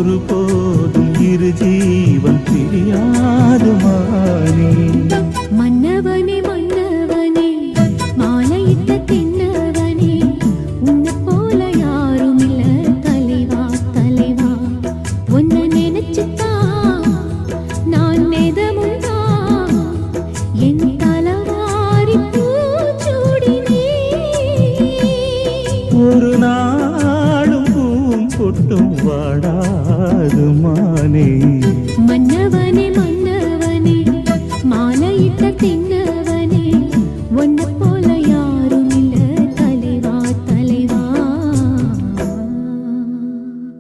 ஒருபோதும் இரு ஜீவன் பிரியாது மானே. மன்னவனே மன்னவனே மாலையிட்ட தின்னவனே உன்னை போல யாரும் இல்ல தலைவா தலைவா. உன்னை நினைச்சுதான் நான் நெதமுதான் என் தலவாரி பூச்சூடினே. ஒரு நாளும் பூம் பொட்டும் வாடாது மானே. மன்னவனே மன்ன